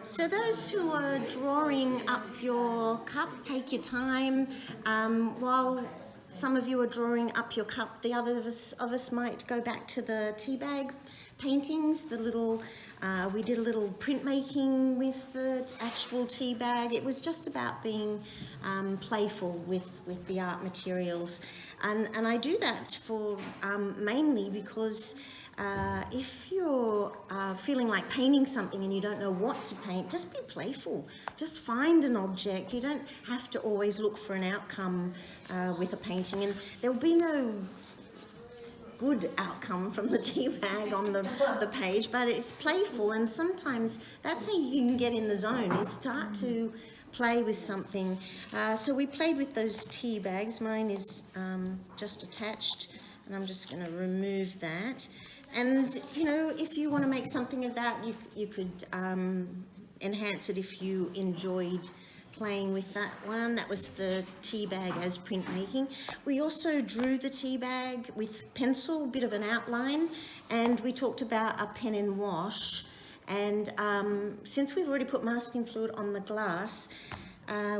So those who are drawing up your cup, take your time. While some of you are drawing up your cup, the other of us might go back to the teabag paintings. We did a little printmaking with the actual teabag. It was just about being playful with the art materials, and I do that for mainly because. If you're feeling like painting something and you don't know what to paint, just be playful. Just find an object. You don't have to always look for an outcome with a painting, and there will be no good outcome from the tea bag on the page, but it's playful, and sometimes that's how you can get in the zone, is start to play with something. So we played with those tea bags. Mine is just attached, and I'm just going to remove that. And, you know, if you want to make something of that, you could enhance it if you enjoyed playing with that one. That was the tea bag as printmaking. We also drew the tea bag with pencil, a bit of an outline, and we talked about a pen and wash. And since we've already put masking fluid on the glass,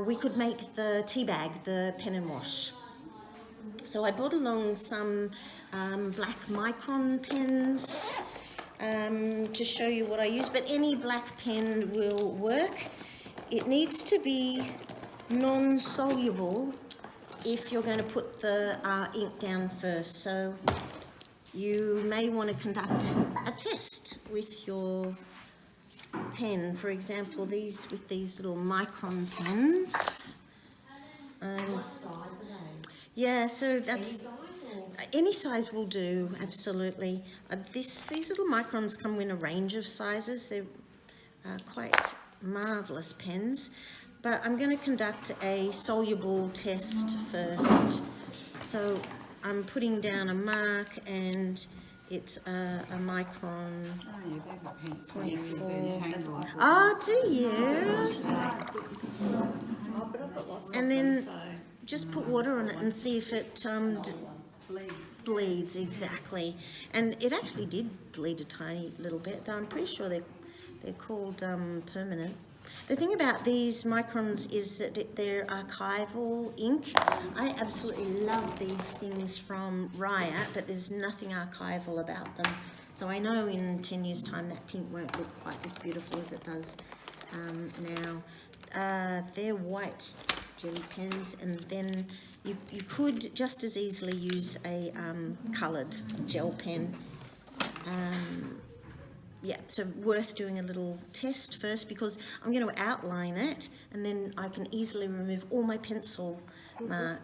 we could make the tea bag the pen and wash. So I brought along some black micron pens to show you what I use, but any black pen will work. It needs to be non-soluble if you're going to put the ink down first. So you may want to conduct a test with your pen. For example, with these little micron pens. What size are they? Yeah, so that's... Any size or? Any size will do, absolutely. These little microns come in a range of sizes. They're quite marvellous pens. But I'm going to conduct a soluble test first. So I'm putting down a mark, and it's a micron. Oh, you've got paints when you use the entangle. Oh, do you? And then just put water on it and see if it bleeds, exactly. And it actually did bleed a tiny little bit, though I'm pretty sure they're called permanent. The thing about these microns is that they're archival ink. I absolutely love these things from Riot, but there's nothing archival about them. So I know in 10 years' time that pink won't look quite as beautiful as it does now. They're white jelly pens, and then you could just as easily use a coloured gel pen. Yeah, so worth doing a little test first, because I'm going to outline it and then I can easily remove all my pencil mark.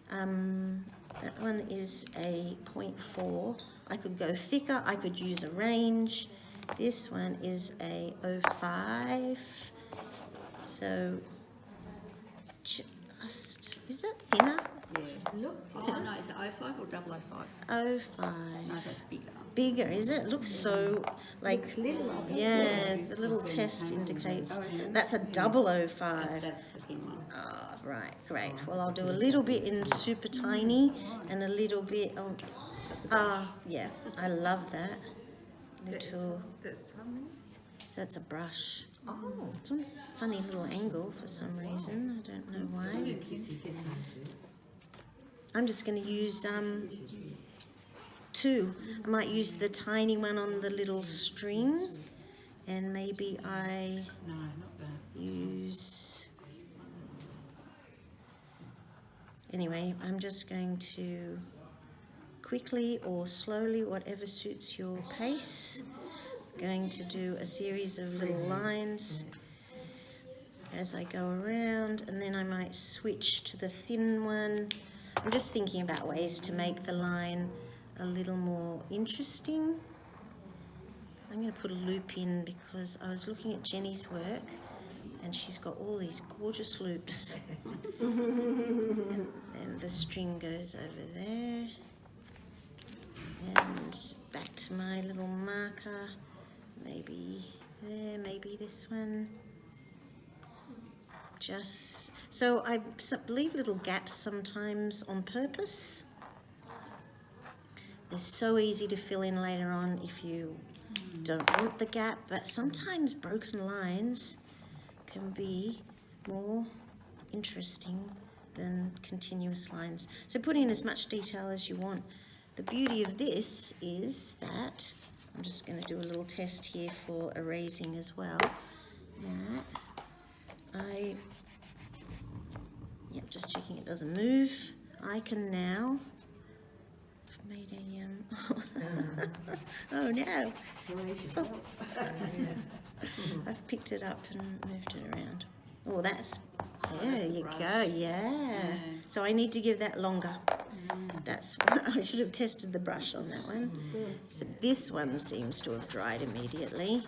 That one is a 0.4. I could go thicker, I could use a range. This one is a 0.5. So just, is that thinner? Yeah. Look. Oh, no, is it 05 or 005? 0.5. No, that's bigger. Bigger, is it? Looks so like, Looks little. yeah, the little test indicates that's a 005. That's the thin one. Oh, right, great. Well, I'll do a little bit in super tiny and a little bit of, yeah, I love that. Little, That's how many? so it's a brush. Oh. It's on a funny little angle for some reason. I don't know why. I'm just going to use two. I might use the tiny one on the little string, and maybe I No, not that. use... Anyway, I'm just going to quickly or slowly, whatever suits your pace, going to do a series of little lines as I go around, and then I might switch to the thin one. I'm just thinking about ways to make the line a little more interesting. I'm going to put a loop in because I was looking at Jenny's work and she's got all these gorgeous loops. And then the string goes over there. And back to my little marker. Maybe there, maybe this one. Just so I leave little gaps sometimes on purpose. They're so easy to fill in later on if you don't want the gap, but sometimes broken lines can be more interesting than continuous lines. So put in as much detail as you want. The beauty of this is that, I'm just going to do a little test here for erasing as well, that just checking it doesn't move. I can now, I've made a, oh no, I've picked it up and moved it around. Oh, there you go, yeah. So I need to give that longer. That's I should have tested the brush on that one. So this one seems to have dried immediately.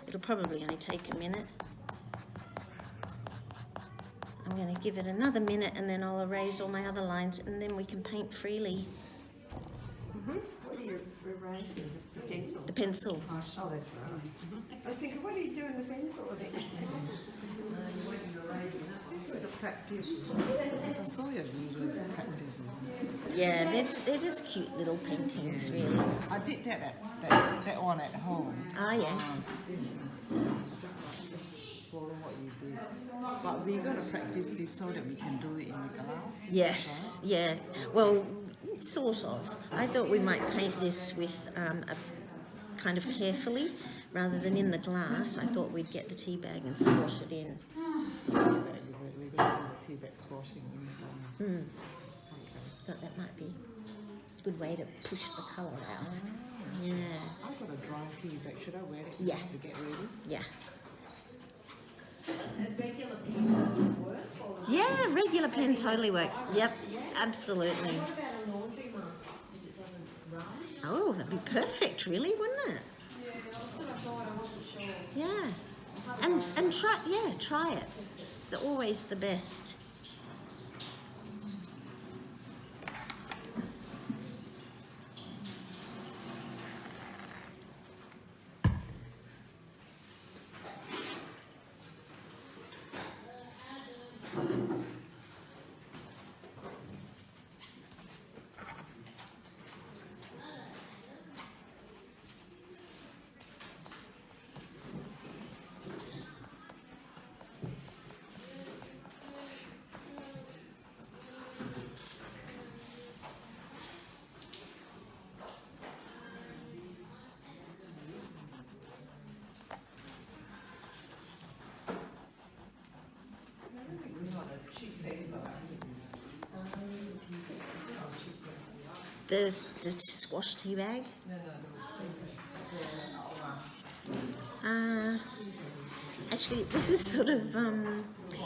It'll probably only take a minute. I'm going to give it another minute and then I'll erase all my other lines and then we can paint freely. What are you erasing? The pencil. The pencil. Oh, that's right. I was thinking, what are you doing the pencil thing? This is a practice. I saw your videos of practice. Yeah, they're just cute little paintings, really. I did that one at home. Oh, yeah. Just follow what you did. But we're going to practice this so that we can do it in the class. Yes, yeah. Well, sort of. I thought we might paint this with a kind of carefully rather than in the glass. I thought we'd get the tea bag and squash it in. We're going to do the tea bag squashing in the glass. Thought that might be a good way to push the colour out. Yeah. I've got a dry tea bag. Should I wear it Yeah. to get ready? Yeah. And regular pen doesn't work? Or Yeah, regular pen totally works. Yep, absolutely. what about a laundry marker? Because it doesn't run? Oh, that'd be perfect, really, wouldn't it? Yeah, that's what I thought. I wasn't sure. Yeah. And try it. It's always the best. There's the squash tea bag. Actually, this is sort of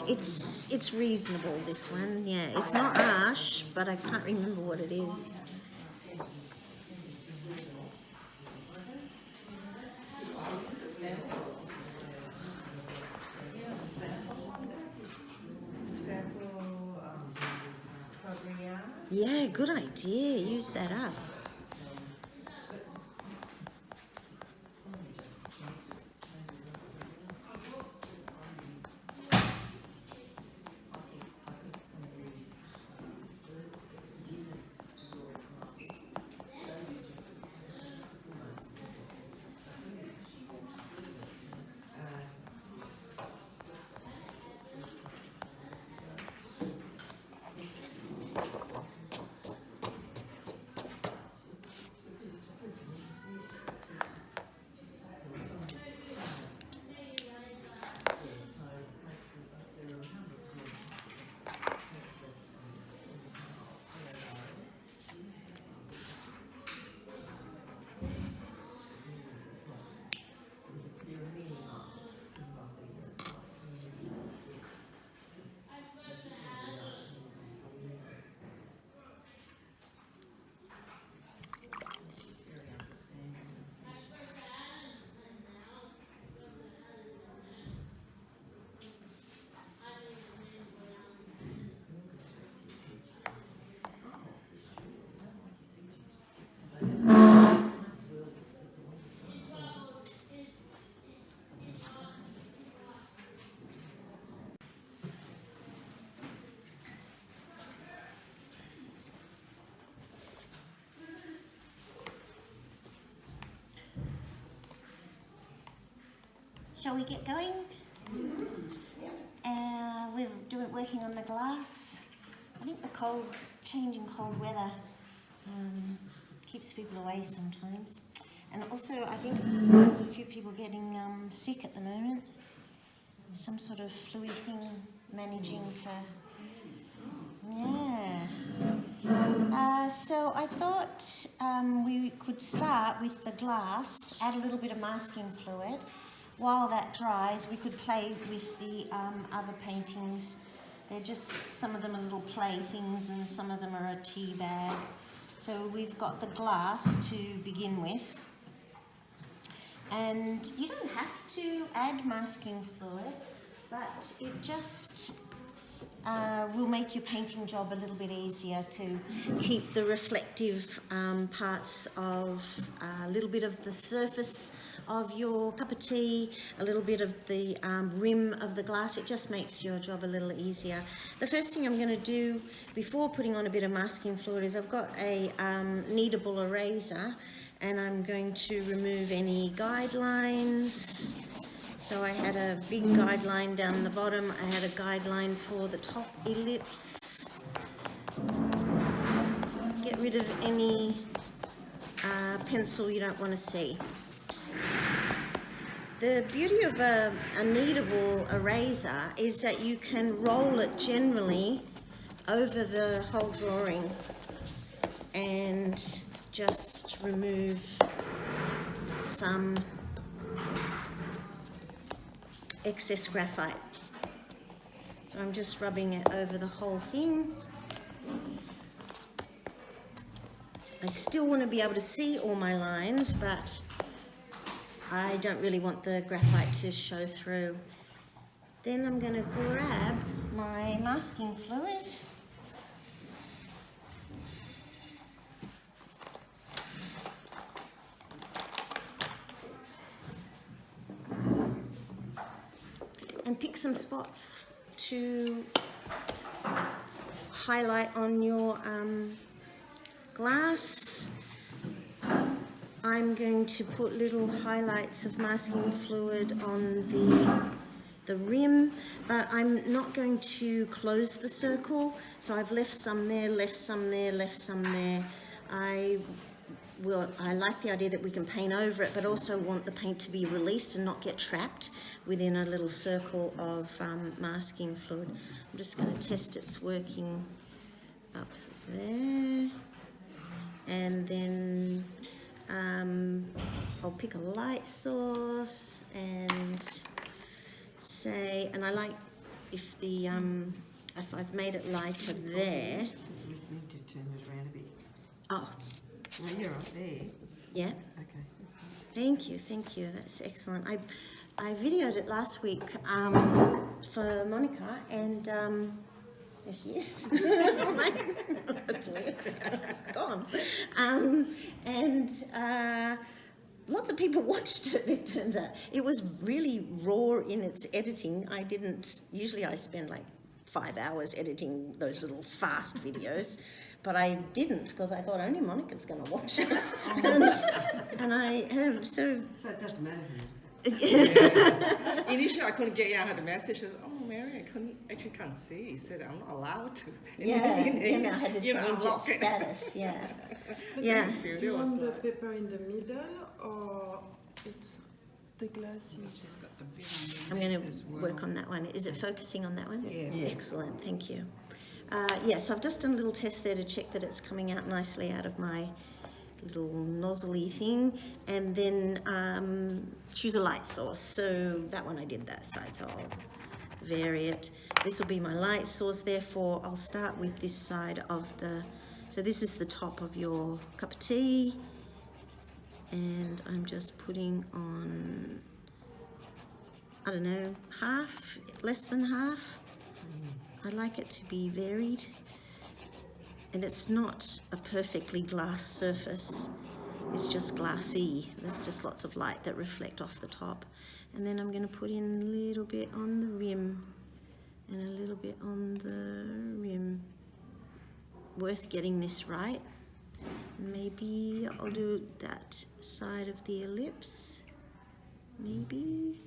it's reasonable. This one, yeah, it's not harsh, but I can't remember what it is. Yeah, good idea. Use that up. Shall we get going? working on the glass. I think the changing cold weather keeps people away sometimes. And also, I think there's a few people getting sick at the moment. Some sort of flu thing managing to... Yeah. So I thought we could start with the glass, add a little bit of masking fluid. While that dries, we could play with the other paintings. They're just, some of them are little playthings and some of them are a tea bag. So we've got the glass to begin with. And you don't have to add masking fluid, but it just will make your painting job a little bit easier to keep the reflective parts of a little bit of the surface of your cup of tea, a little bit of the rim of the glass. It just makes your job a little easier. The first thing I'm going to do before putting on a bit of masking fluid is I've got a kneadable eraser, and I'm going to remove any guidelines. So I had a big guideline down the bottom, I had a guideline for the top ellipse. Get rid of any pencil you don't want to see. The beauty of a kneadable eraser is that you can roll it generally over the whole drawing and just remove some excess graphite. So I'm just rubbing it over the whole thing. I still want to be able to see all my lines, but I don't really want the graphite to show through. Then I'm going to grab my masking fluid. And pick some spots to highlight on your glass. I'm going to put little highlights of masking fluid on the rim, but I'm not going to close the circle. So I've left some there, left some there, left some there. I like the idea that we can paint over it, but also want the paint to be released and not get trapped within a little circle of masking fluid. I'm just going to test it's working up there. And then I'll pick a light source and say, and I like if I've made it lighter there. Because we need to turn it around a bit. Oh. No, you're up there. Yeah. Okay. Thank you. That's excellent. I videoed it last week for Monica, and there she is. That's weird. She's gone. And lots of people watched it. It turns out it was really raw in its editing. Usually I spend like 5 hours editing those little fast videos. But I didn't, because I thought only Monica's going to watch it. and I have, so it doesn't matter for you. Initially, I couldn't get out of the message. I said, "Oh, Mary, I can't see." He said, "I'm not allowed to." I had to change its status. Yeah. Yeah. Do you want the paper in the middle or it's the glass is... I'm going to work on that one. Is it focusing on that one? Yes. Excellent. Thank you. Yes, I've just done a little test there to check that it's coming out nicely out of my little nozzly thing, and then choose a light source. So that one I did that side, so I'll vary it. This will be my light source, therefore I'll start with this side of so this is the top of your cup of tea, and I'm just putting on, I don't know, half, less than half. I like it to be varied, and it's not a perfectly glass surface, it's just glassy. There's just lots of light that reflect off the top. And then I'm going to put in a little bit on the rim and a little bit on the rim. Worth getting this right. Maybe I'll do that side of the ellipse, maybe,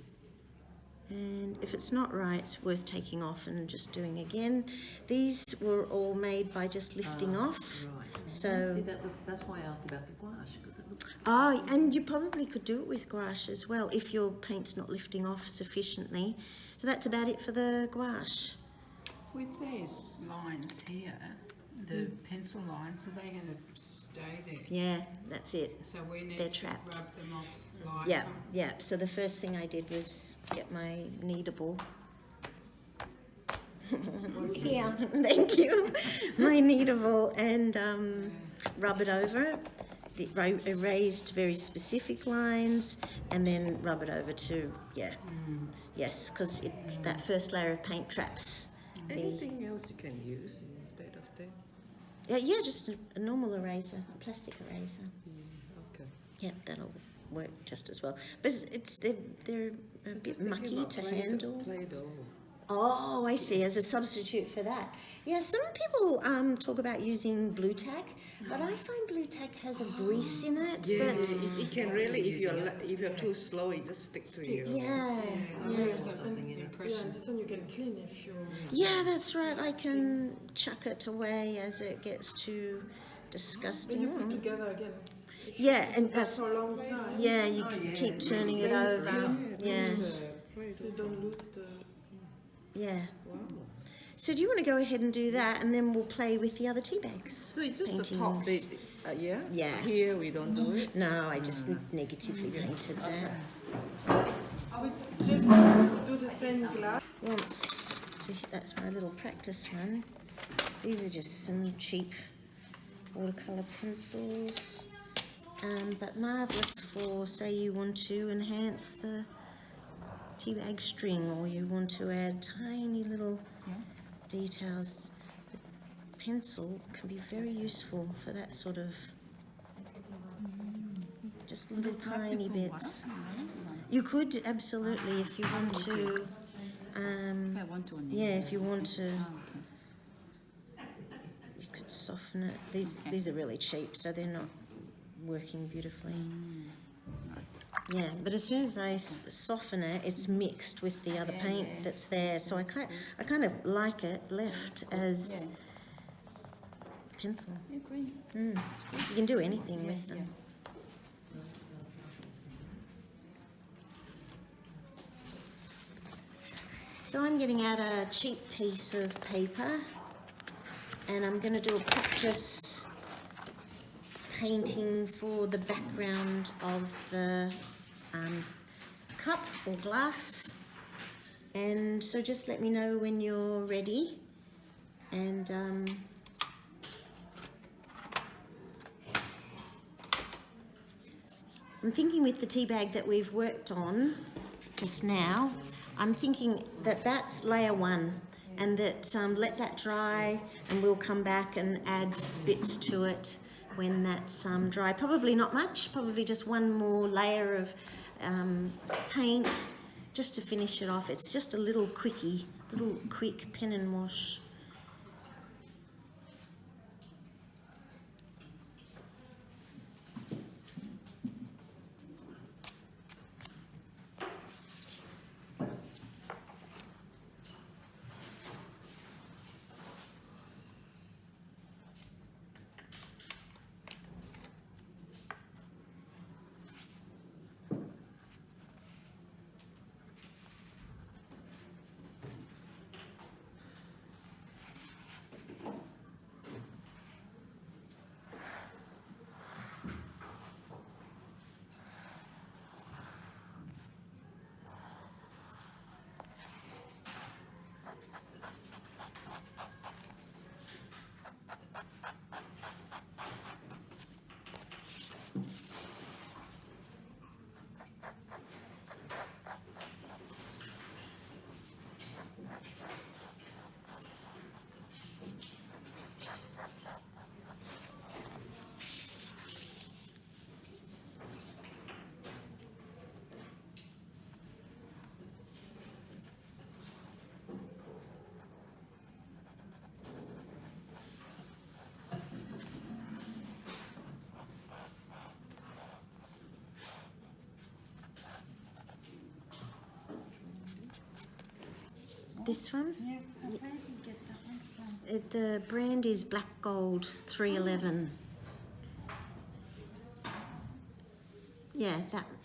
and and if it's not right, it's worth taking off and just doing again. These were all made by just lifting off. Right. So, See, that's why I asked about the gouache, because it looks... oh, and you probably could do it with gouache as well if your paint's not lifting off sufficiently. So that's about it for the gouache. With these lines here, the pencil lines, are they going to stay there? Yeah, that's it. So we need They're to trapped. rub them off lighter. Yeah, yeah. So the first thing I did was get my kneadable. Yeah, thank you. My kneadable and rub it over. Erased very specific lines and then rub it over to, yes, because that first layer of paint traps. Anything else you can use instead of that? Yeah, just a normal eraser, a plastic eraser. Okay. Yep, that'll work just as well. But they're a bit mucky to handle. Play-Doh. Oh, I see, as a substitute for that. Yeah, some people talk about using blue tack, but I find blue tack has a grease in it. Yeah, That, it can really, if you're too slow, it just sticks to you. yeah, Yeah, and this one you can clean if you. yeah, that's right. I can chuck it away as it gets too Then disgusting. you put together again. Yeah, and That's that's, for a long time. yeah, you keep turning it over. Yeah, So you don't lose the. yeah. Wow. So do you want to go ahead and do that, and then we'll play with the other tea bags? So it's just the top paintings. bit, yeah? Yeah. Here we don't do it. No, I just negatively painted that. I would just do the same glass. Once, so that's my little practice one. These are just some cheap watercolour pencils, but marvellous for, say you want to enhance the tea bag string, or you want to add tiny little details. The pencil can be very useful for that sort of, just little tiny bits. You could, absolutely, if you want to, If I want to. yeah, if you want to, you could soften it. These are really cheap, so they're not working beautifully. Yeah, but as soon as I soften it, it's mixed with the other paint that's there. So I kind of like it left as pencil. Yeah, great. You can do anything with them. So I'm getting out a cheap piece of paper, and I'm going to do a practice painting for the background of the cup or glass. And so just let me know when you're ready, and I'm thinking with the tea bag that we've worked on just now, I'm thinking that that's layer one, and that let that dry, and we'll come back and add bits to it when that's dry. Probably not much, probably just one more layer of paint just to finish it off. It's just a little quickie, little quick pen and wash. This one? Yeah, where did you get that one from? The brand is Black Gold 311. Yeah,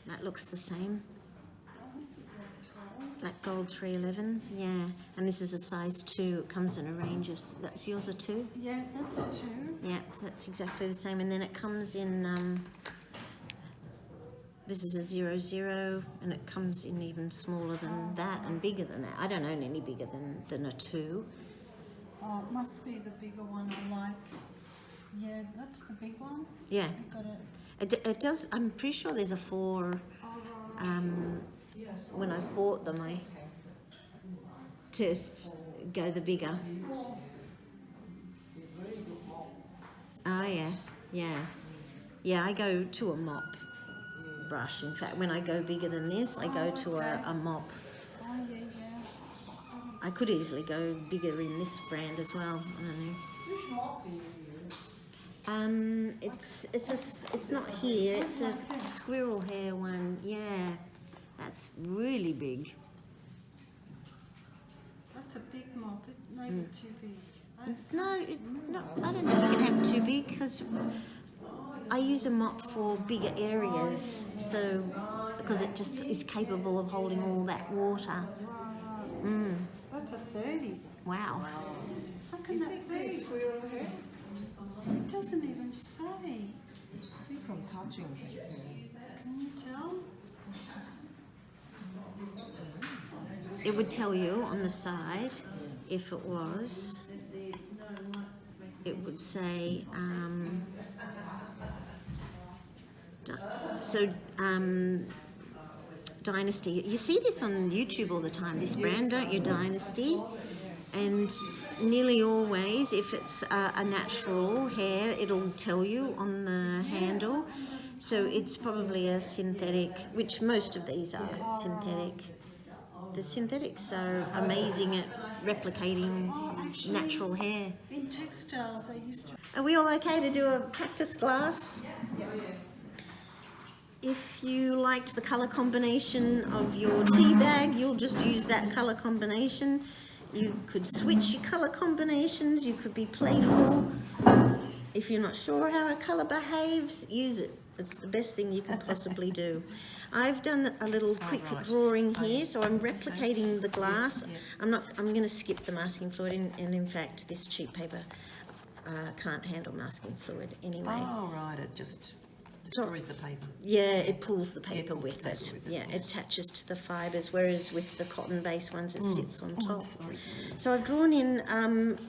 that looks the same. Black Gold 311, yeah. And this is a size 2. It comes in a range of... That's yours a 2? Yeah, that's a 2. Yeah, that's exactly the same. And then it comes in... this is a 00, and it comes in even smaller than that and bigger than that. I don't own any bigger than a 2. Oh, it must be the bigger one I like. Yeah, that's the big one. Yeah. Got it. It does... I'm pretty sure there's a 4... when I bought them, I just go the bigger. Oh yeah. I go to a mop brush. In fact, when I go bigger than this, I go to a mop. Oh, yeah. I could easily go bigger in this brand as well. I don't know. Which mop do you use? It's not here. It's a squirrel hair one. Yeah, that's really big. That's a big mop. It may be too big. No, I don't think you can have too big because I use a mop for bigger areas, so because it just is capable of holding all that water. That's a 30. Wow. How can that be? Squirrel hair? It doesn't even say. I think from touching it. Can you tell? It would tell you on the side if it was. It would say, Dynasty. You see this on YouTube all the time, this brand, don't you, Dynasty? And nearly always, if it's a natural hair, it'll tell you on the handle. So it's probably a synthetic, which most of these are synthetic. The synthetics are amazing at replicating natural hair. In textiles, I used to. Are we all okay to do a practice glass? If you liked the colour combination of your tea bag, you'll just use that colour combination. You could switch your colour combinations, you could be playful. If you're not sure how a colour behaves, use it. It's the best thing you can possibly do. I've done a little quick drawing here, so I'm replicating the glass. I'm going to skip the masking fluid, and in fact, this cheap paper can't handle masking fluid anyway. Oh, right, it just destroys the paper. Yeah, it pulls the paper pulls the with paper it. with it, Yeah, it attaches to the fibres, whereas with the cotton-based ones, it sits on top. Sorry. So I've drawn in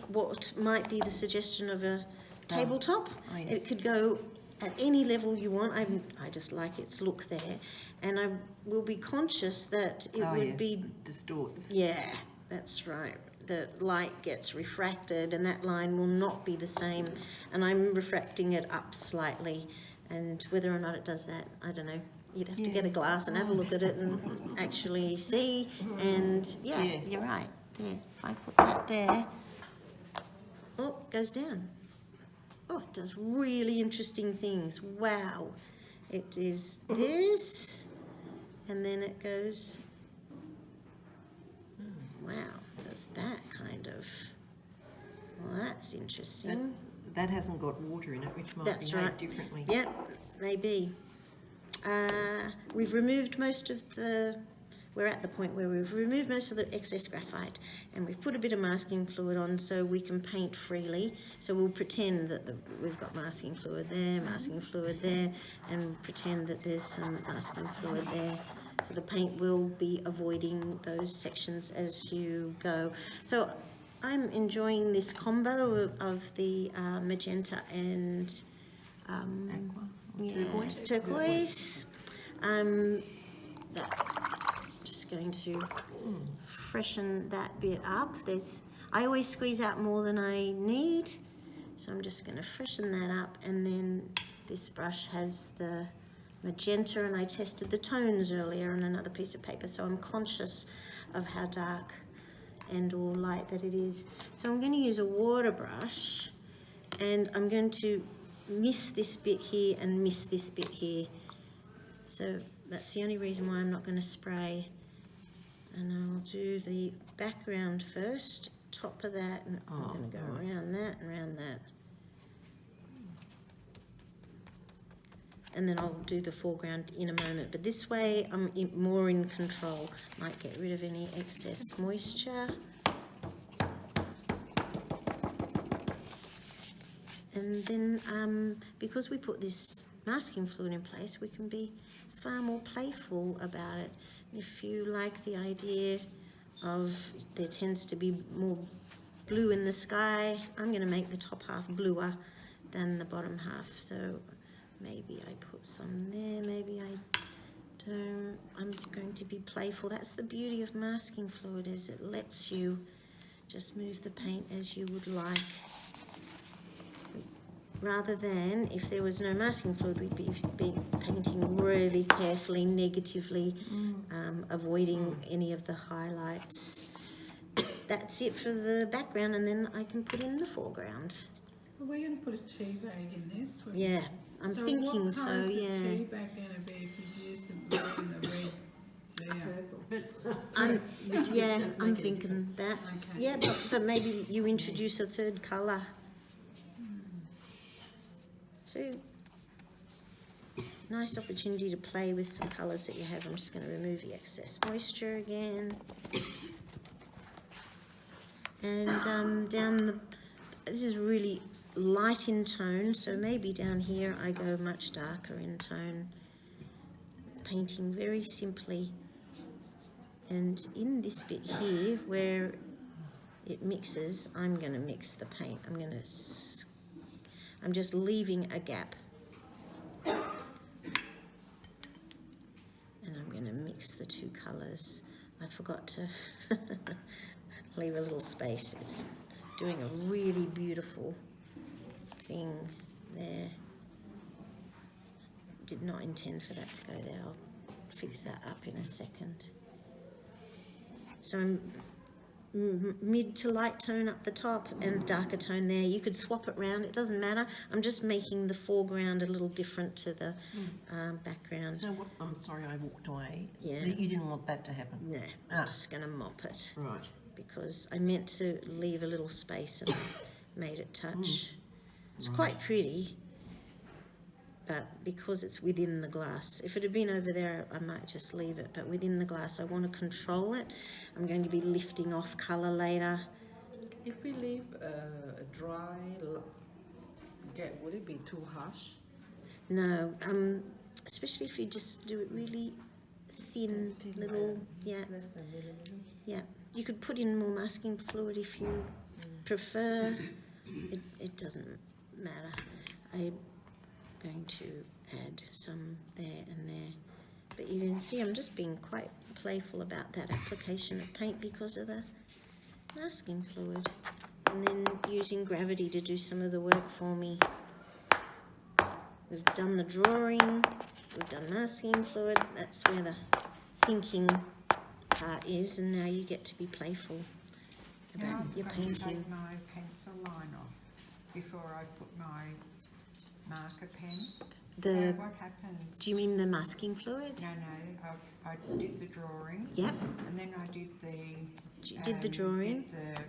what might be the suggestion of a tabletop. Oh, yeah. It could go at any level you want. I just like its look there, and I will be conscious that it would be distorts. Yeah, that's right. The light gets refracted, and that line will not be the same. And I'm refracting it up slightly, and whether or not it does that, I don't know. You'd have to get a glass and have a look at it and actually see. And yeah, you're right. There, if I put that there, oh, it goes down. Oh, it does really interesting things. Wow. It is this, and then it goes, wow, does that kind of, well, that's interesting. That hasn't got water in it, which might That's behave right. differently. Yep, maybe. We've removed most of the, we're at the point where we've removed most of the excess graphite, and we've put a bit of masking fluid on so we can paint freely. So we'll pretend that we've got masking fluid there, and pretend that there's some masking fluid there. So the paint will be avoiding those sections as you go. So I'm enjoying this combo of the magenta and turquoise. Just going to freshen that bit up. I always squeeze out more than I need, so I'm just going to freshen that up. And then this brush has the magenta, and I tested the tones earlier on another piece of paper, so I'm conscious of how dark and or light that it is. So I'm going to use a water brush, and I'm going to miss this bit here and miss this bit here. So that's the only reason why I'm not going to spray. And I'll do the background first, top of that, and I'm going to go around that and around that. And then I'll do the foreground in a moment. But this way I'm more in control. Might get rid of any excess moisture. And then because we put this masking fluid in place, we can be far more playful about it. If you like the idea of there tends to be more blue in the sky, I'm going to make the top half bluer than the bottom half. So maybe I put some there, maybe I don't. I'm going to be playful. That's the beauty of masking fluid, is it lets you just move the paint as you would like. Rather than, if there was no masking fluid, we'd be painting really carefully, negatively, avoiding any of the highlights. That's it for the background, and then I can put in the foreground. Well, we're going to put a Teabag in this one. Yeah, I'm thinking so, What yeah. colour is the Teabag going to be if you use the blue and the red there? I'm thinking that. Okay. Yeah, but maybe you introduce a third colour. So, nice opportunity to play with some colours that you have. I'm just going to remove the excess moisture again. And this is really light in tone, so maybe down here I go much darker in tone. Painting very simply. And in this bit here, where it mixes, I'm going to mix the paint. I'm just leaving a gap. And I'm going to mix the two colours. I forgot to leave a little space. It's doing a really beautiful thing there. Did not intend for that to go there. I'll fix that up in a second. So I'm mid to light tone up the top and darker tone there. You could swap it round, it doesn't matter. I'm just making the foreground a little different to the background. So what, I'm sorry I walked away. Yeah. You didn't want that to happen? No, I'm just going to mop it. Right. Because I meant to leave a little space and I made it touch. It's quite pretty, but because it's within the glass. If it had been over there, I might just leave it, but within the glass, I want to control it. I'm going to be lifting off colour later. If we leave a dry gap, would it be too harsh? No, especially if you just do it really thin, little, yeah. Less than a millimeter? Yeah, you could put in more masking fluid if you prefer. It doesn't matter. I'm going to add some there and there. But you can see I'm just being quite playful about that application of paint because of the masking fluid. And then using gravity to do some of the work for me. We've done the drawing, we've done masking fluid, that's where the thinking part is, and now you get to be playful about your I've got to painting. take my pencil line off before I put my marker pen. So what happens? Do you mean the masking fluid? No, I did the drawing. Yep. And then I did the... You did the drawing? Did the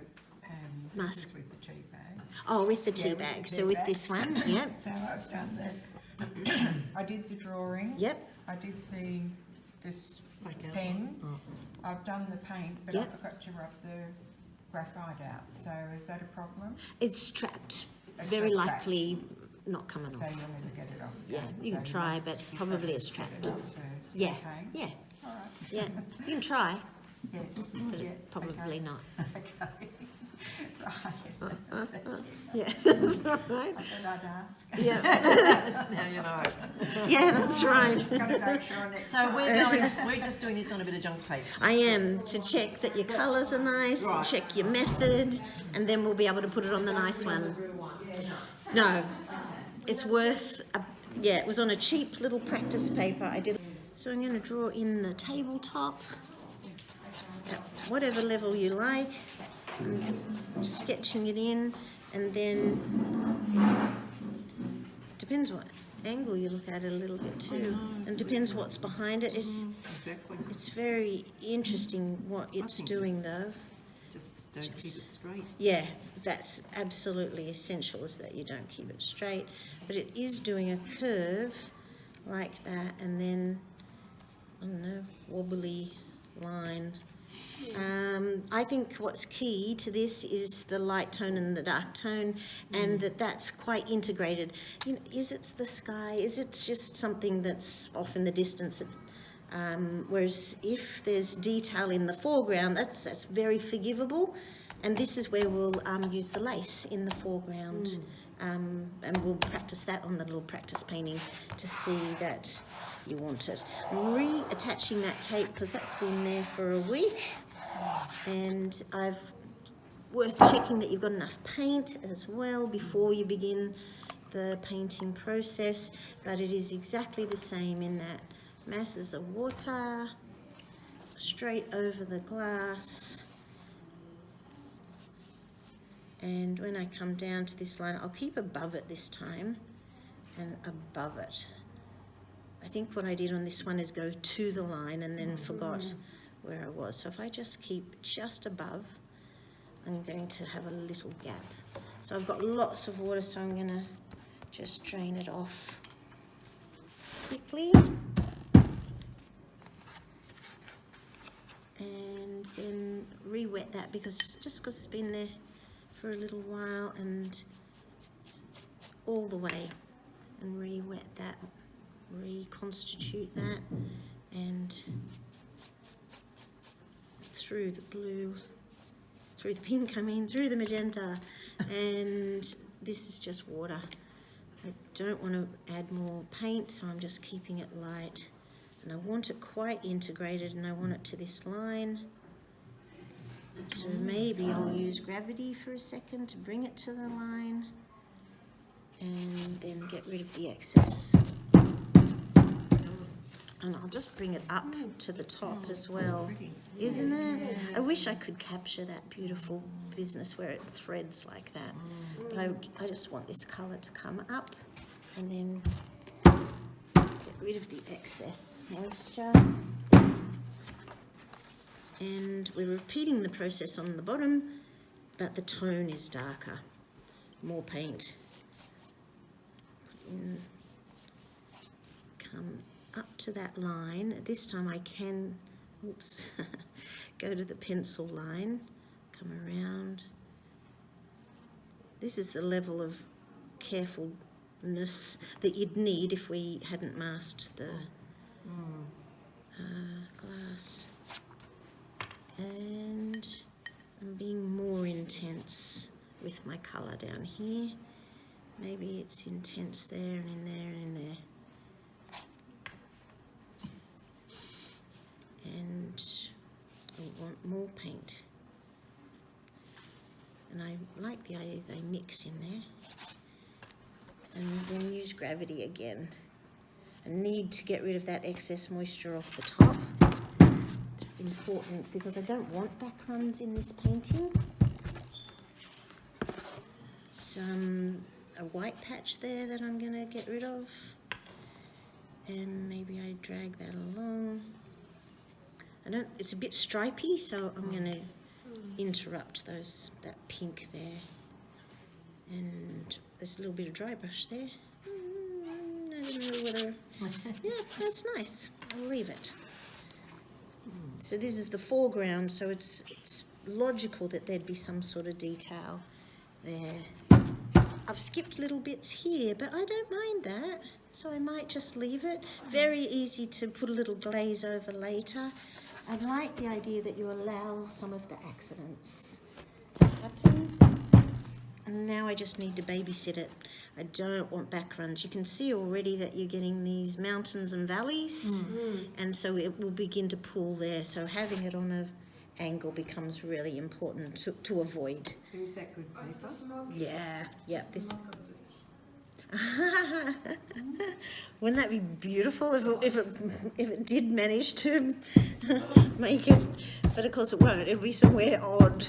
Mask. with the tea bag. Oh, with the Yeah, tea with bag. the So tea with bag. this one, yep. So I've done the... I did the drawing. Yep. I did this Back out. pen. Oh. I've done the paint, but Yep. I forgot to rub the graphite out. So is that a problem? It's trapped. It's Very just trapped. likely not coming So off. you'll never get it off. Yeah, again. you can So try, must but get probably it it's trapped. off first. Yeah, Okay. yeah, All right. yeah. You can try, Yes. but Yeah. probably okay. not. Okay. Right. Yeah, that's all right. I thought I'd ask. Yeah, Now you know. yeah, that's right. Got to make sure next So time. we're just doing this on a bit of junk paper. I am, to check that your colours are nice, to Right. check your method, and then we'll be able to put it on the nice one. No, it's worth, yeah, it was on a cheap little practice paper. I did. So I'm going to draw in the tabletop, at whatever level you like. I'm sketching it in, and then depends what angle you look at it a little bit too. And it depends what's behind it. Exactly. It's very interesting what it's think doing though. Just don't keep it straight. Yeah, that's absolutely essential, is that you don't keep it straight. But it is doing a curve like that, and then, I don't know, wobbly line. I think what's key to this is the light tone and the dark tone, and that's quite integrated. You know, is it the sky? Is it just something that's off in the distance? Whereas if there's detail in the foreground, that's very forgivable, and this is where we'll use the lace in the foreground, and we'll practice that on the little practice painting to see that you want it. I'm reattaching that tape because that's been there for a week, and I've worth checking that you've got enough paint as well before you begin the painting process, but it is exactly the same in that masses of water straight over the glass, and when I come down to this line, I'll keep above it this time and above it. I think what I did on this one is go to the line and then forgot where I was. So if I just keep just above, I'm going to have a little gap. So I've got lots of water, so I'm going to just drain it off quickly. And then re-wet that because it's been there for a little while, and all the way, and re-wet that, reconstitute that, and through the blue, through the pink, through the magenta, and this is just water. I don't want to add more paint, so I'm just keeping it light. And I want it quite integrated, and I want it to this line. So maybe I'll use gravity for a second to bring it to the line, and then get rid of the excess. And I'll just bring it up to the top as well, isn't it? I wish I could capture that beautiful business where it threads like that. But I just want this colour to come up, and then get rid of the excess moisture. And we're repeating the process on the bottom, but the tone is darker. More paint. Come up to that line. This time I can, go to the pencil line, come around. This is the level of carefulness that you'd need if we hadn't masked the glass. And I'm being more intense with my colour down here. Maybe it's intense there and in there and in there. And I want more paint. And I like the idea they mix in there. And then use gravity again. I need to get rid of that excess moisture off the top. Important because I don't want backgrounds in this painting. A white patch there that I'm going to get rid of, and maybe I drag that along. It's a bit stripy, so I'm going to interrupt that pink there, and there's a little bit of dry brush there. I don't know whether, yeah, that's nice. I'll leave it. So this is the foreground, so it's logical that there'd be some sort of detail there. I've skipped little bits here, but I don't mind that, so I might just leave it. Very easy to put a little glaze over later. I like the idea that you allow some of the accidents to happen. And now I just need to babysit it. I don't want backgrounds. You can see already that you're getting these mountains and valleys, and so it will begin to pull there. So having it on an angle becomes really important to avoid. Is that good paper? Yeah, this. Wouldn't that be beautiful if it did manage to make it? But of course it won't. It'll be somewhere odd.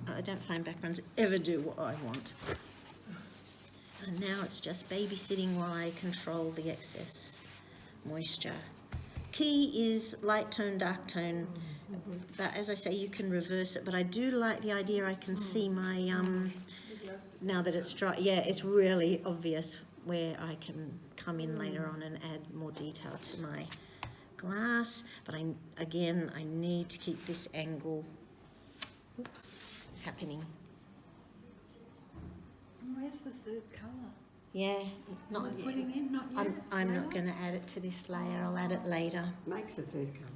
I don't find backgrounds ever do what I want. And now it's just babysitting while I control the excess moisture. Key is light tone, dark tone, but as I say, you can reverse it. But I do like the idea I can see my, now that it's dry, yeah, it's really obvious where I can come in later on and add more detail to my glass. But I need to keep this angle, happening. Where's the third colour? Yeah, not We're putting in, not yet. I'm not going to add it to this layer. I'll add it later. Makes a third colour.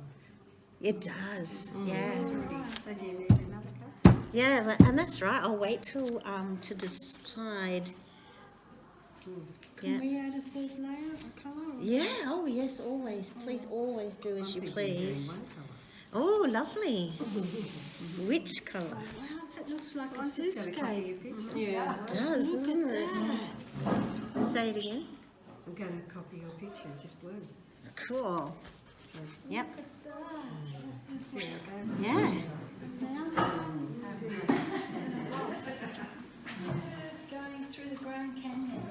It does, yeah. So do you need another colour? Yeah, and that's right. I'll wait till to decide. Can Yeah. we add a third layer, a colour? Or Yeah. Oh yes, always. Please, always do as you I'm thinking please. doing one colour. Oh, lovely. Which colour? Wow, that looks like a I've just got a copy seascape. of your picture. Yeah. It does, Look doesn't at it? that. Say it again. I'm going to copy your picture, just blue. Cool. So Yep. see how it goes. Yeah. Going through the Grand Canyon.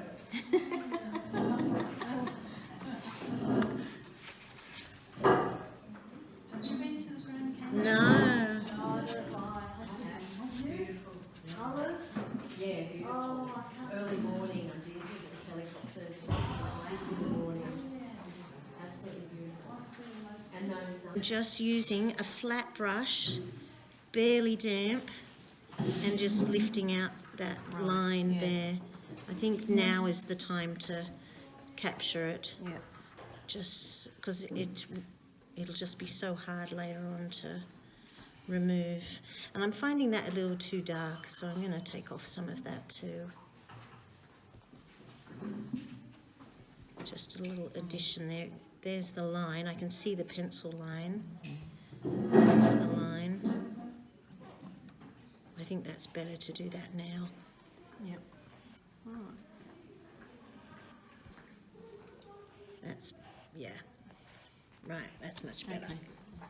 Have you been to the Grand Canyon? No. Oh, they're fine. Beautiful. Colours? Yeah, beautiful. Oh, I can't. Early morning, I did with the helicopter, just in the morning. Absolutely beautiful. And those I'm just using a flat brush, barely damp, and just lifting out that line there. I think now is the time to capture it, Yeah. just because it'll just be so hard later on to remove. And I'm finding that a little too dark, so I'm going to take off some of that too. Just a little addition there. There's the line. I can see the pencil line. That's the line. I think that's better to do that now. Yep. That's, yeah. Right, that's much better. Okay.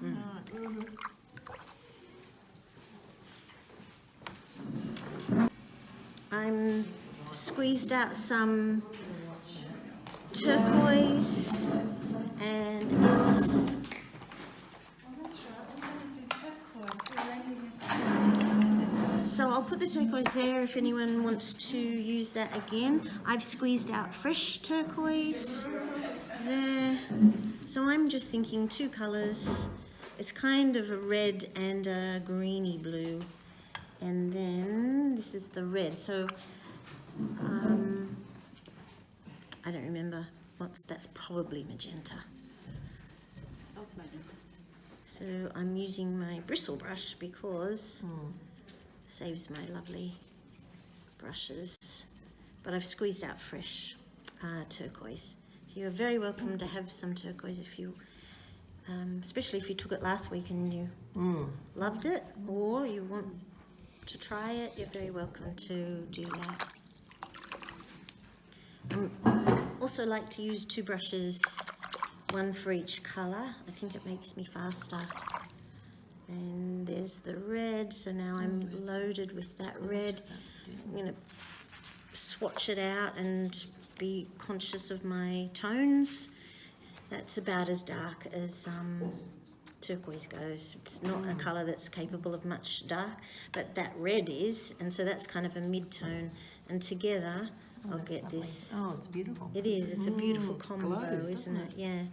Right. I'm squeezed out some turquoise, and it's, Oh, that's right. We're going to do turquoise. We're making it so I'll put the turquoise there if anyone wants to use that again. I've squeezed out fresh turquoise there. So I'm just thinking two colours. It's kind of a red and a greeny blue. And then this is the red. So I don't remember that's probably magenta. So I'm using my bristle brush because it saves my lovely brushes. But I've squeezed out fresh turquoise. So you're very welcome to have some turquoise if you, especially if you took it last week and you loved it, or you want to try it, you're very welcome to do that. Also like to use two brushes, one for each colour. I think it makes me faster. And there's the red, so now I'm loaded with that red. I'm going to swatch it out and be conscious of my tones. That's about as dark as turquoise goes. It's not a colour that's capable of much dark, but that red is, and so that's kind of a mid-tone, and together I'll get this. Oh, it's beautiful. It is, it's a beautiful combo, glows, isn't it? Yeah.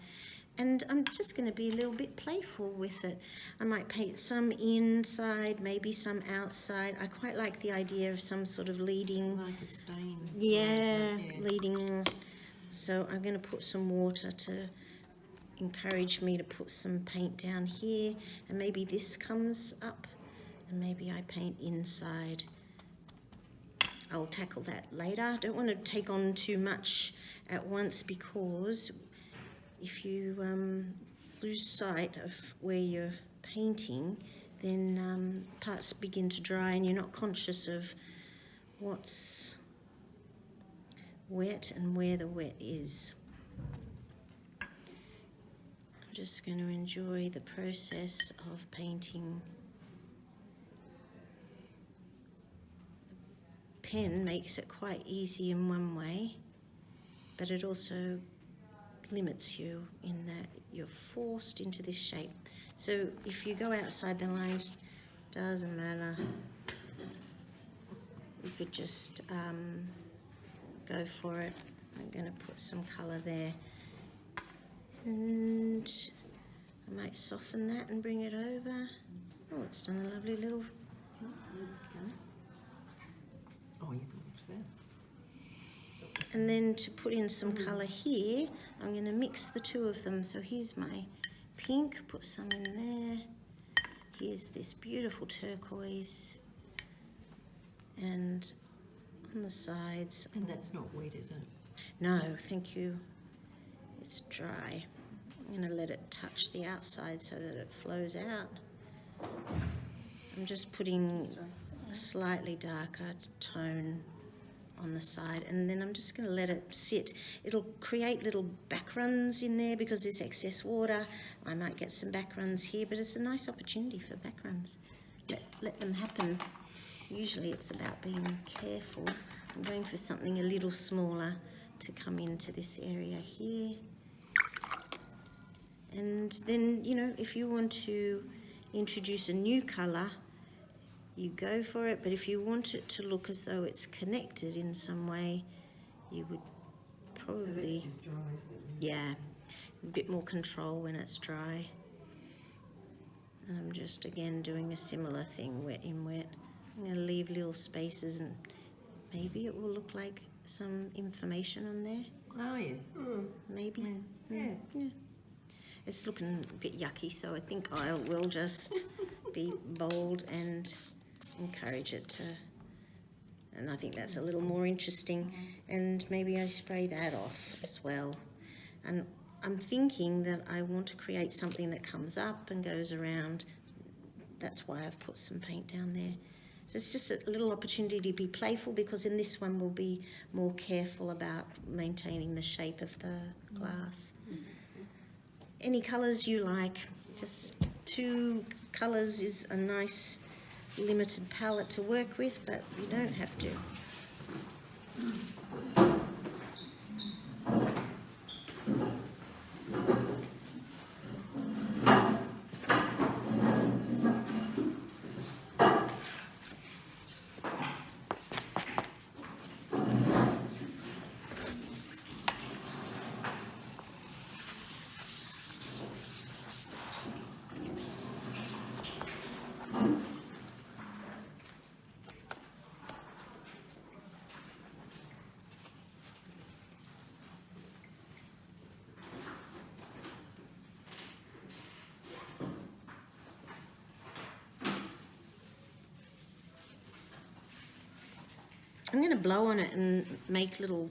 And I'm just going to be a little bit playful with it. I might paint some inside, maybe some outside. I quite like the idea of some sort of leading, Like a stain. yeah, leading. So I'm going to put some water to encourage me to put some paint down here, and maybe this comes up, and maybe I paint inside. I'll tackle that later. I don't want to take on too much at once, because if you lose sight of where you're painting, then parts begin to dry and you're not conscious of what's wet and where the wet is. I'm just going to enjoy the process of painting. pen makes it quite easy in one way, but it also limits you in that you're forced into this shape. So if you go outside the lines, doesn't matter. You could just go for it. I'm going to put some colour there. And I might soften that and bring it over. Oh, it's done a lovely little... Oh, you can watch that. And then to put in some colour here, I'm going to mix the two of them. So here's my pink, put some in there. Here's this beautiful turquoise. And on the sides... And that's not wet, is it? No, thank you. It's dry. I'm going to let it touch the outside so that it flows out. I'm just putting a slightly darker tone on the side, and then I'm just going to let it sit. It'll create little backruns in there because there's excess water. I might get some backruns here, but it's a nice opportunity for backruns. Let them happen. Usually it's about being careful. I'm going for something a little smaller to come into this area here. And then, you know, if you want to introduce a new colour, you go for it, but if you want it to look as though it's connected in some way, you would probably, So that's just dry, isn't it? yeah, a bit more control when it's dry. And I'm just again doing a similar thing, wet in wet. I'm going to leave little spaces and maybe it will look like some information on there. Oh, yeah. Maybe. Yeah. Yeah. It's looking a bit yucky, so I think I will just be bold and encourage it to, and I think that's a little more interesting. And maybe I spray that off as well. And I'm thinking that I want to create something that comes up and goes around. That's why I've put some paint down there. So it's just a little opportunity to be playful, because in this one we'll be more careful about maintaining the shape of the glass. Any colours you like, just 2 colours is a nice limited palette to work with, but you don't have to. I'm going to blow on it and make little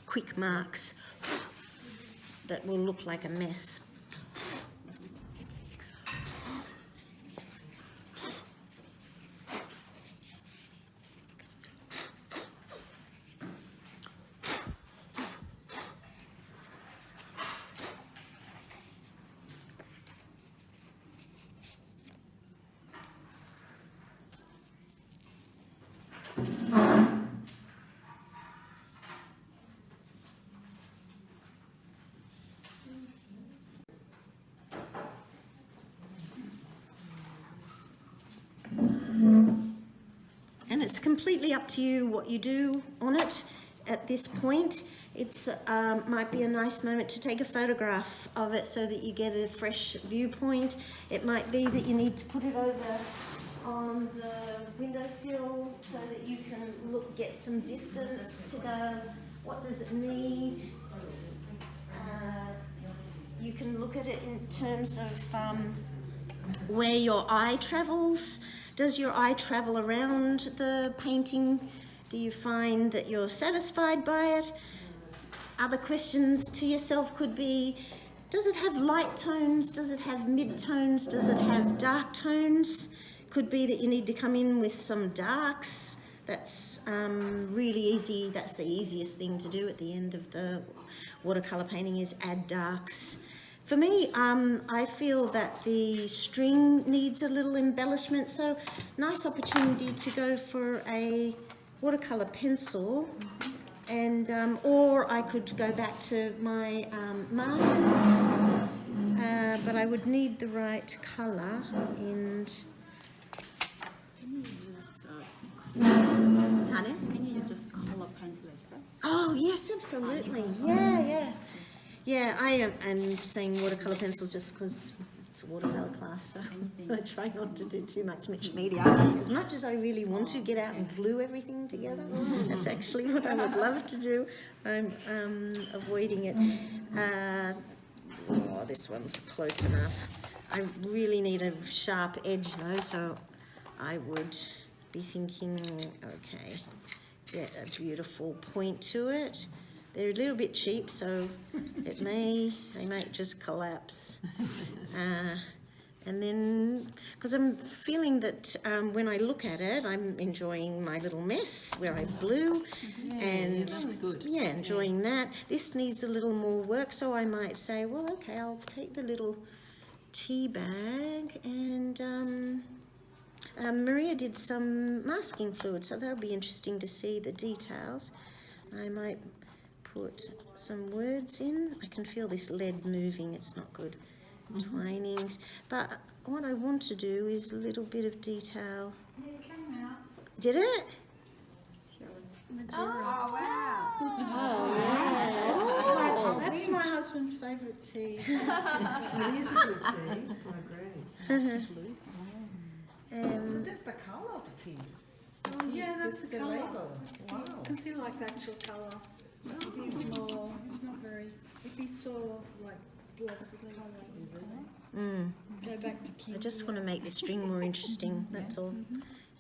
quick marks that will look like a mess. And it's completely up to you what you do on it at this point. It's might be a nice moment to take a photograph of it so that you get a fresh viewpoint. It might be that you need to put it over on the windowsill so that you can get some distance to go, what does it need? You can look at it in terms of where your eye travels. Does your eye travel around the painting? Do you find that you're satisfied by it? Other questions to yourself could be, does it have light tones? Does it have mid-tones? Does it have dark tones? Could be that you need to come in with some darks. That's really easy. That's the easiest thing to do at the end of the watercolour painting, is add darks. For me, I feel that the string needs a little embellishment, so nice opportunity to go for a watercolour pencil, and or I could go back to my markers, but I would need the right colour. And pardon? Can you use just color pencil as well? Oh yes, absolutely. Yeah. I am saying watercolour pencils just because it's a watercolour class, so I try not to do too much mixed media. As much as I really want to get out and glue everything together, that's actually what I would love to do. I'm avoiding it. This one's close enough. I really need a sharp edge though, so I would be thinking, okay, get a beautiful point to it. They're a little bit cheap, so they might just collapse. And then, because I'm feeling that when I look at it, I'm enjoying my little mess where I blew, and that's good. yeah, enjoying that. This needs a little more work, so I might say, well, okay, I'll take the little tea bag, and Maria did some masking fluid, so that'll be interesting to see the details. I might put some words in. I can feel this lead moving, it's not good. Twinings. But what I want to do is a little bit of detail. It came out. Did it? Oh, wow. Oh, yes. Oh, that's my husband's favourite tea. So. It is a good tea. I agree. So that's the colour of the tea. Oh, yeah, that's the The colour. label. Wow. Because he likes actual colour. He's more, it's not very, if he saw like blocks of colour, go back to Kim. I just want to make the string more interesting, that's all.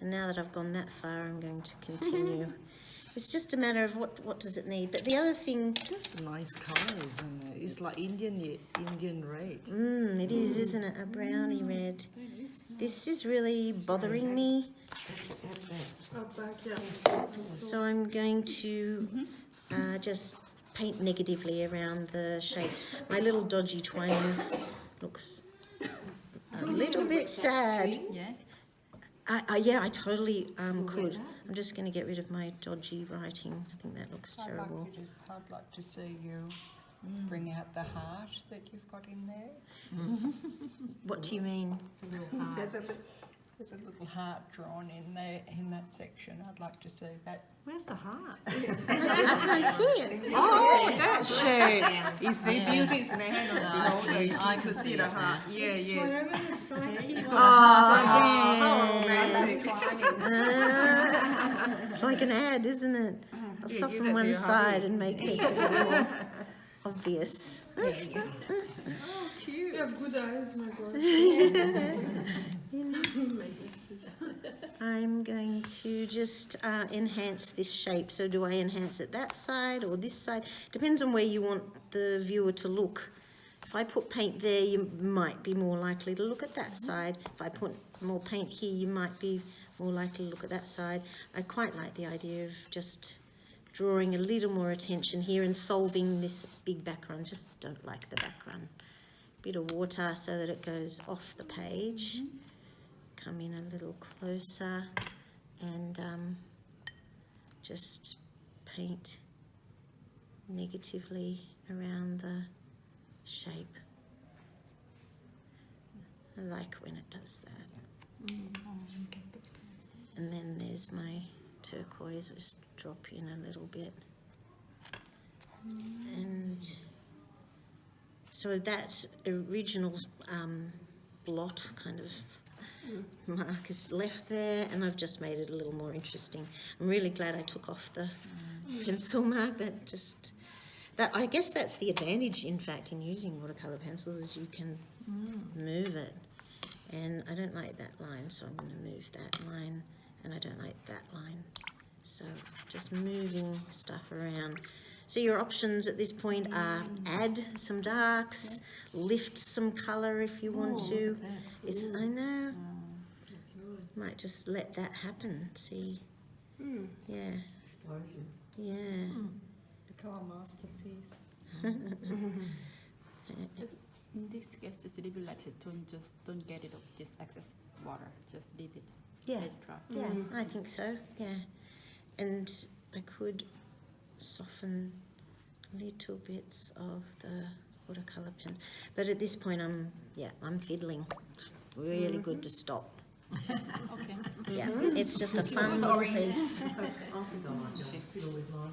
And now that I've gone that far, I'm going to continue. It's just a matter of what does it need. But the other thing... That's a nice colour, isn't it? It's like Indian red. It is, isn't it? A browny red. This is really bothering me. Oh, back, yeah. So I'm going to just paint negatively around the shape. My little dodgy twinings looks a little bit sad. Yeah. I totally could. I'm just going to get rid of my dodgy writing. I think that looks terrible. I'd like to see you bring out the heart that you've got in there. What do you mean? There's a little heart drawn in there in that section. I'd like to see that. Where's the heart? I can't see it. Oh, that shape. You see, beauty's in the hand of the beholder. You see, I can see the heart. Yeah, It's yes. whatever the psyche wants. How romantic. It's like an ad, isn't it? I'll give soften that to one your side hubby. and make it a little more obvious. Oh, cute. You have good eyes, my God. My glasses. I'm going to just enhance this shape. So do I enhance it that side or this side? Depends on where you want the viewer to look. If I put paint there, you might be more likely to look at that side. If I put more paint here, you might be more likely to look at that side. I quite like the idea of just drawing a little more attention here and solving this big background. Just don't like the background. Bit of water so that it goes off the page. Come in a little closer and just paint negatively around the shape. I like when it does that. And then there's my turquoise. I'll just drop in a little bit. And so that original blot kind of mark is left there, and I've just made it a little more interesting. I'm really glad I took off the pencil mark. That I guess that's the advantage, in fact, in using watercolour pencils, is you can move it. And I don't like that line, so I'm going to move that line, and I don't like that line. So just moving stuff around. So your options at this point are add some darks, lift some colour if you want to. I know. Might just let that happen. See? Yeah. Explosion. Yeah. The colour masterpiece. Just in this case, just leave it like it. Don't get it of this excess water. Just leave it. Yeah. Let it dry. Yeah, I think so. Yeah. and I could soften little bits of the watercolour pens. But at this point, I'm fiddling. Really good to stop. Okay. Yeah, it's just a fun little piece. I think I might go fiddle with mine.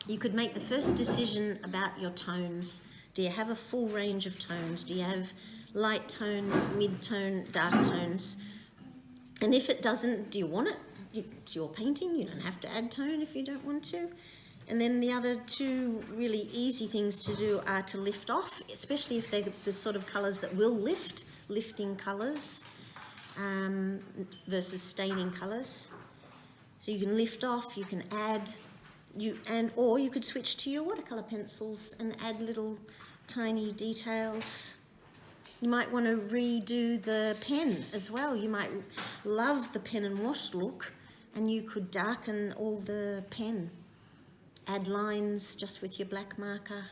You could make the first decision about your tones. Do you have a full range of tones? Do you have light tone, mid-tone, dark tones? And if it doesn't, do you want it? It's your painting, you don't have to add tone if you don't want to. And then the other two really easy things to do are to lift off, especially if they're the sort of colours that will lift, lifting colours versus staining colours. So you can lift off, you can add, or you could switch to your watercolour pencils and add little tiny details. You might want to redo the pen as well. You might love the pen and wash look, and you could darken all the pen. Add lines just with your black marker.